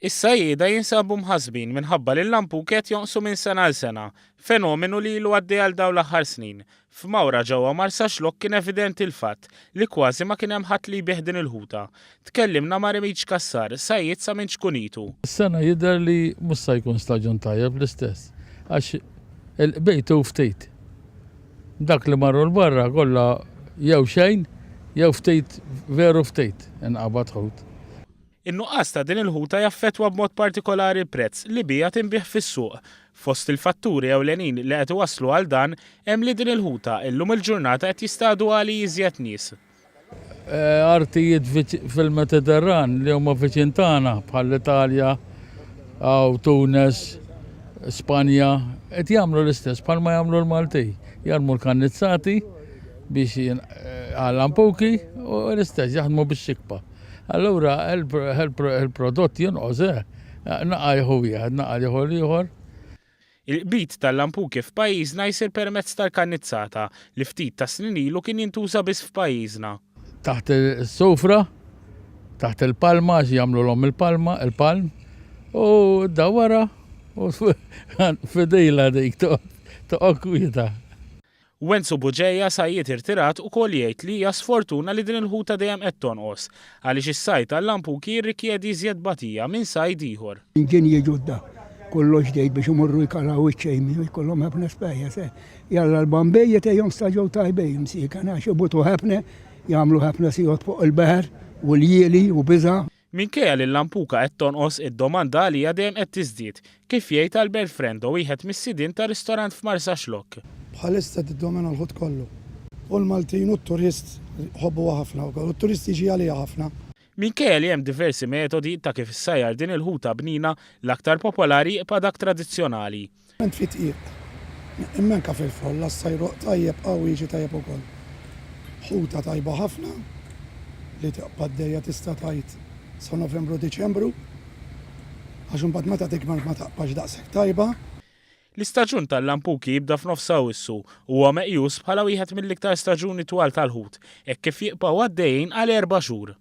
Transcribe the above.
Is-sajjieda jinsabu mħassbin minħabba li l-Lampuki qed jonqsu minn sena għal sena, fenomenu li ilu għaddej għal dawn l-aħħar snin. F'Mawra ġewwa Marsaxlokk kien evidenti l-fatt li kważi ma kien hemm ħadd li jbieħ din il-ħuta. Tkellimna ma' Kassar, sajjied sa minn xkunitu. Is-sena jidher li mhux se jkun staġun tajjeb l-istess, għax il-bejtu ftit. Dak li marru l-barra kollha jew xejn, jew ftit veru ftit inqabad ħut. In-nuqqas ta' din il-ħuta jaffettwa b'mod partikolari l-prezz li bija tinbih fis-suq. Fost il-fatturi ewlenin li qed iwasslu għal dan hemm li din il-ħuta illum il-ġurnata qed jistgħu għali iżjed nies. Artijiet fil-Meditteran li huma viċin tagħna bħall-Italja, Tunis, Spanja, qed jagħmlu l-istess bħalma jagħmlu l-Malti. Jarmu l-kannizzati biex għal-Lampuki u l-istess jaħdmu bix-xikba. Allura il-prodott jonqos naqa' jieħu wieħed, naqa' jieħu ieħor. Il-qbit tal-Lampuki f'pajjiżna jsir permezz tal-kannizzata li ftit ta' snin ilu kien jintuża biss f'pajjiżna. Taħt is-sofra, taħt il-palma għax jagħmluhom il-palm u dawara u f'idejla dik toqgħod kwieta. Wenzu Buġejja sajjied irtirat ukoll jgħid li hija sfortuna li din il-ħuta dejjem qed tonqos għaliex is-sajd tal-Lampuki jirrikjedi iżjed bagħtija minn sajd ieħor. Inġenji ġodda kollox ġdejt biex imorru jkalaw iċ-ċejmi jkollhom ħafna spejjeż. Jalla l-Bambejja tejhom staġew tajbejn msika għax ibutu ħafna jagħmlu ħafna sigħod fuq il-baħar u l-jieli u biża'. Minkejja li l-Lampuka qed tonqos id-domanda għalija dejjem qed tiżdied, kif jgħid Albert Frendo wieħed mis-sidien ta' ristorant f'Marsaxlokk. Bħalissa tiddomina l-ħut kollu. U l-Maltin u t-turist ħobbuha ħafna wkoll, u t-turist jiġi għalija ħafna. Minkejja li hemm diversi metodi ta' kif issajjar din il-ħuta bnina l-aktar popolari pa' dak tradizzjonali. Ment ftit, immenka fil-frolla s-sajruq tajjeb qawwi jiġi tajjeb ukoll. Ħuta tajba ħafna li taqbad dejja tista' tajt sa Novembru Diċembru, għax imbagħad meta tikbar ma taqbax daqshekk tajba. L-istaġun tal-Lampuki jibda f'nofsa Awwissu u huwa meqjus bħala wieħed mill-iktar staġuni twal tal-ħut, hekk kif jibqgħu għaddejjin għal 4 xhur.